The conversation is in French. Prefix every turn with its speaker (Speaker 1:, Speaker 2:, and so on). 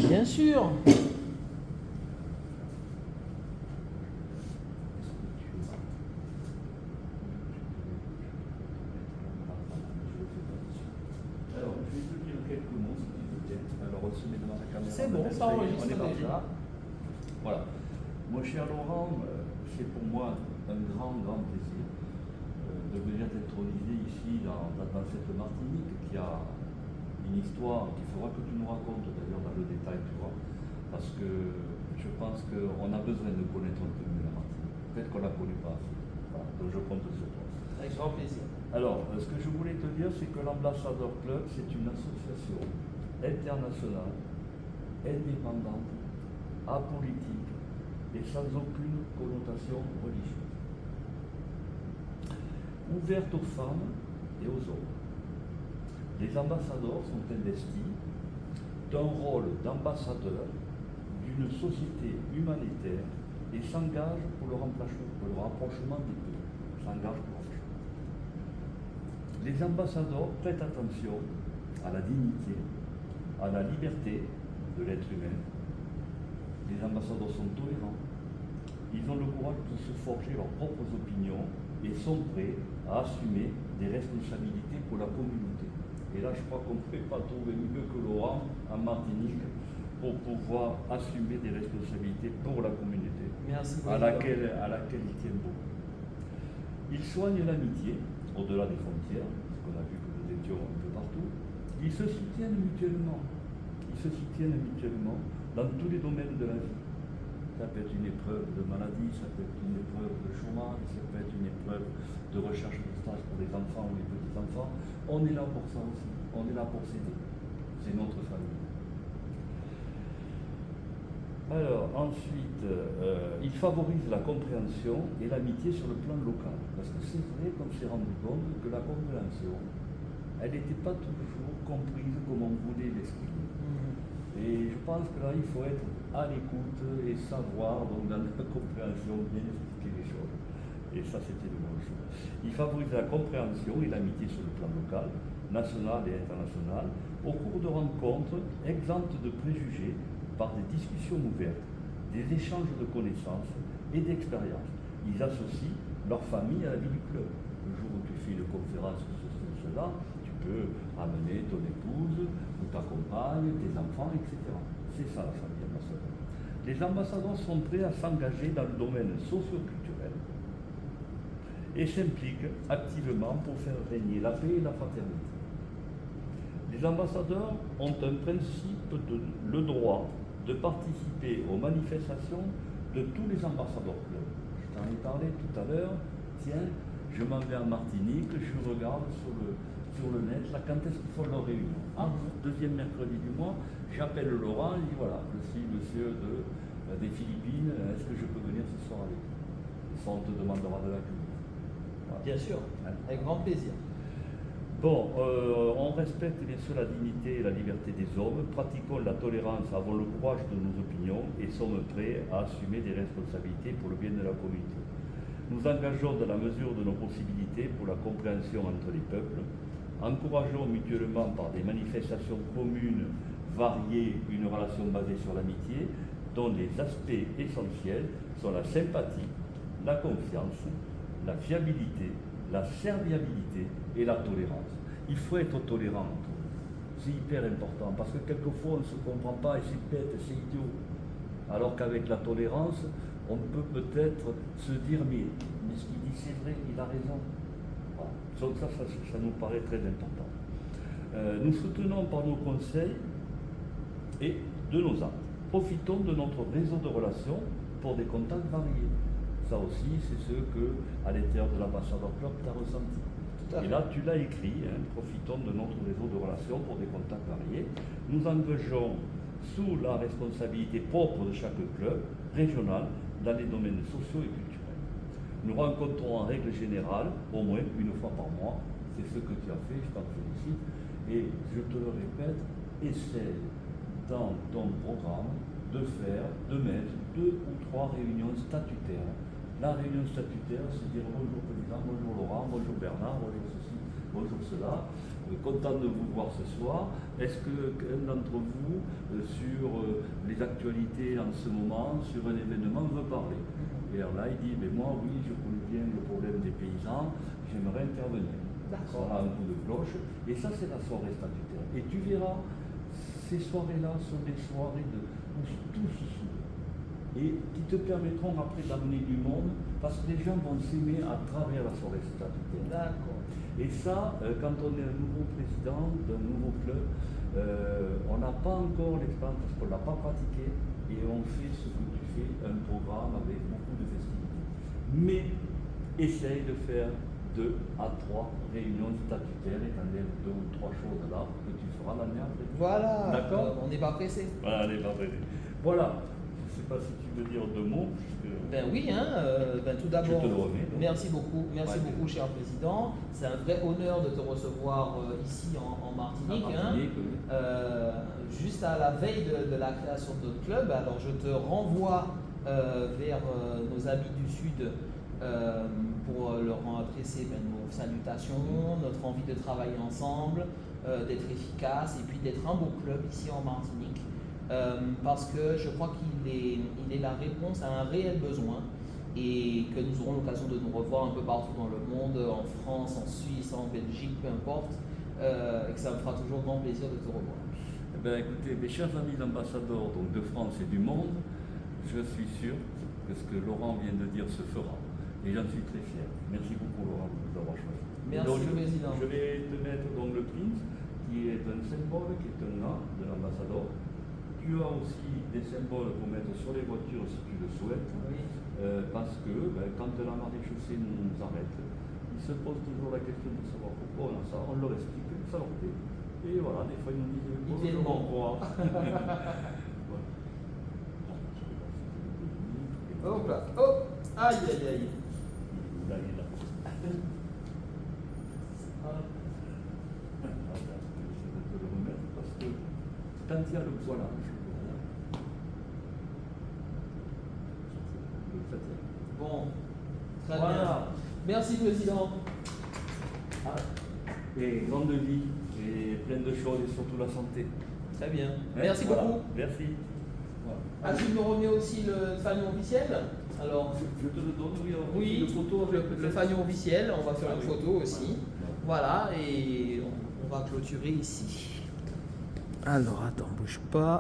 Speaker 1: Bien sûr.
Speaker 2: Alors, je vais te dire quelques mots si tu veux bien. Alors, on se met devant la caméra.
Speaker 1: C'est bon, ça enregistre
Speaker 2: On est parti.
Speaker 1: déjà.
Speaker 2: Voilà. Mon cher Laurent, c'est pour moi un grand plaisir de venir t'introniser ici dans cette Martinique qui a une histoire qu'il faudra que tu nous racontes d'ailleurs dans le détail, tu vois, parce que je pense qu'on a besoin de connaître un peu mieux la Martinique. Peut-être qu'on ne la connaît pas assez. Voilà. Donc je compte sur toi.
Speaker 1: Avec grand plaisir.
Speaker 2: Alors, ce que je voulais te dire, c'est que l'Ambassadeur Club, c'est une association internationale, indépendante, apolitique et sans aucune connotation religieuse. Ouverte aux femmes et aux hommes. Les ambassadeurs sont investis d'un rôle d'ambassadeur d'une société humanitaire et s'engagent pour le rapprochement des peuples. S'engagent pour le rapprochement. Les ambassadeurs prêtent attention à la dignité, à la liberté de l'être humain. Les ambassadeurs sont tolérants. Ils ont le courage de se forger leurs propres opinions et sont prêts à assumer des responsabilités pour la communauté. Et là, je crois qu'on ne peut pas trouver mieux que Laurent en Martinique pour pouvoir assumer des responsabilités pour la communauté,
Speaker 1: Merci
Speaker 2: à laquelle il tient beaucoup. Ils soignent l'amitié au-delà des frontières, parce qu'on a vu que nous étions un peu partout. Ils se soutiennent mutuellement. Ils se soutiennent mutuellement dans tous les domaines de la vie. Ça peut être une épreuve de maladie, ça peut être une épreuve de chômage, ça peut être une épreuve de recherche de stage pour les enfants ou les petits-enfants. On est là pour ça aussi. On est là pour s'aider. C'est notre famille. Alors, ensuite, il favorise la compréhension et l'amitié sur le plan local. Parce que c'est vrai qu'on s'est rendu compte que la compréhension, elle n'était pas toujours comprise comme on voulait l'exprimer. Et je pense que là, il faut être à l'écoute et savoir, donc dans la compréhension, bien expliquer les choses. Et ça, c'était une bonne chose. Il favorise la compréhension et l'amitié sur le plan local, national et international, au cours de rencontres exemptes de préjugés, par des discussions ouvertes, des échanges de connaissances et d'expériences. Ils associent leur famille à la vie du club. Le jour où tu fais une conférence sur cela, tu peux amener ton épouse ou ta compagne, tes enfants, etc. C'est ça la famille ambassadeur. Les ambassadeurs sont prêts à s'engager dans le domaine socio-culturel et s'impliquent activement pour faire régner la paix et la fraternité. Les ambassadeurs ont un principe le droit de participer aux manifestations de tous les ambassadeurs clubs. Je t'en ai parlé tout à l'heure. Tiens, je m'en vais en Martinique, je regarde sur le net, là, quand est-ce qu'ils font leur réunion? Deuxième mercredi du mois, j'appelle Laurent, je dis voilà, je suis monsieur des Philippines, est-ce que je peux venir ce soir avec vous? Ça, on te demandera de la culture. Voilà.
Speaker 1: Bien sûr, avec grand plaisir.
Speaker 2: Bon, on respecte bien sûr la dignité et la liberté des hommes, pratiquons la tolérance, avons le courage de nos opinions et sommes prêts à assumer des responsabilités pour le bien de la communauté. Nous engageons dans la mesure de nos possibilités pour la compréhension entre les peuples, encourageons mutuellement par des manifestations communes, variées, une relation basée sur l'amitié, dont les aspects essentiels sont la sympathie, la confiance, la fiabilité, la serviabilité et la tolérance. Il faut être tolérant. C'est hyper important parce que quelquefois on ne se comprend pas et c'est bête, c'est idiot. Alors qu'avec la tolérance, on peut peut-être se dire mais ce qu'il dit c'est vrai, il a raison. Voilà. Donc ça nous paraît très important. Nous soutenons par nos conseils et de nos actes. Profitons de notre réseau de relations pour des contacts variés. Ça aussi, c'est ce que, à l'intérieur de l'Ambassadeur Club, tu as ressenti. Et là, tu l'as écrit, hein, profitons de notre réseau de relations pour des contacts variés. Nous engageons sous la responsabilité propre de chaque club régional dans les domaines sociaux et culturels. Nous rencontrons en règle générale, au moins une fois par mois. C'est ce que tu as fait, je t'en félicite. Et je te le répète, essaie dans ton programme de mettre 2 ou 3 réunions statutaires. La réunion statutaire, c'est dire bonjour président, bonjour Laurent, bonjour Bernard, bonjour ceci, bonjour cela. content de vous voir ce soir. Est-ce qu'un d'entre vous, sur les actualités en ce moment, sur un événement, veut parler? Et alors là, il dit, mais moi, oui, je connais bien le problème des paysans, j'aimerais intervenir. Ça a un coup de cloche. Et ça, c'est la soirée statutaire. Et tu verras, ces soirées-là sont des soirées où tout se soude. Et qui te permettront après d'amener du monde, parce que les gens vont s'aimer à travers la soirée statutaire.
Speaker 1: D'accord.
Speaker 2: Et ça, quand on est un nouveau président d'un nouveau club, on n'a pas encore l'expérience parce qu'on ne l'a pas pratiqué et on fait ce que tu fais, un programme avec beaucoup de festivités. Mais essaye de faire 2 à 3 réunions statutaires et t'enlèves 2 ou 3 choses là que tu feras l'année après.
Speaker 1: Voilà.
Speaker 2: D'accord.
Speaker 1: On n'est pas pressé.
Speaker 2: Voilà, on n'est pas pressé. Voilà. Je ne sais pas si tu veux dire 2 mots.
Speaker 1: Ben oui, hein, tout d'abord,
Speaker 2: Je te le remets, donc.
Speaker 1: merci beaucoup, cher président. C'est un vrai honneur de te recevoir ici en Martinique.
Speaker 2: Oui.
Speaker 1: Juste à la veille de la création de notre club, alors je te renvoie vers nos amis du Sud pour leur adresser nos salutations, notre envie de travailler ensemble, d'être efficace et puis d'être un beau club ici en Martinique. Parce que je crois qu'il est la réponse à un réel besoin et que nous aurons l'occasion de nous revoir un peu partout dans le monde, en France, en Suisse, en Belgique, peu importe, et que ça me fera toujours grand plaisir de te revoir.
Speaker 2: Eh bien, écoutez, mes chers amis ambassadeurs donc de France et du monde, je suis sûr que ce que Laurent vient de dire se fera. Et j'en suis très fier. Merci beaucoup Laurent de nous avoir choisi.
Speaker 1: Merci
Speaker 2: donc,
Speaker 1: président.
Speaker 2: Je vais te mettre donc le prince, qui est un symbole, qui est un nom de l'ambassadeur. Tu as aussi des symboles pour mettre sur les voitures si tu le souhaites,
Speaker 1: Oui.
Speaker 2: parce que quand la maréchaussée nous arrête, ils se posent toujours la question de savoir pourquoi on a ça, on leur explique, ça leur plaît. Et voilà, des fois ils nous disent
Speaker 1: Ils
Speaker 2: bonjour, au revoir.
Speaker 1: Hop là, hop, aïe aïe aïe.
Speaker 2: Là, il est là. Je vais te le remettre parce que quand il y a le voilage, le fait.
Speaker 1: Bon, très
Speaker 2: Voilà.
Speaker 1: bien. Merci président.
Speaker 2: Ah, et grande vie, et plein de choses, et surtout la santé.
Speaker 1: Très bien.
Speaker 2: Hein,
Speaker 1: Merci
Speaker 2: voilà.
Speaker 1: beaucoup.
Speaker 2: Merci. Voilà.
Speaker 1: Ah, tu me remets aussi le fanion officiel. Alors,
Speaker 2: Je te le donne, oui,
Speaker 1: oui,
Speaker 2: une photo avec
Speaker 1: le fanion officiel, on va faire une
Speaker 2: oui.
Speaker 1: photo aussi. Voilà, et on va clôturer ici. Alors, attends, bouge pas.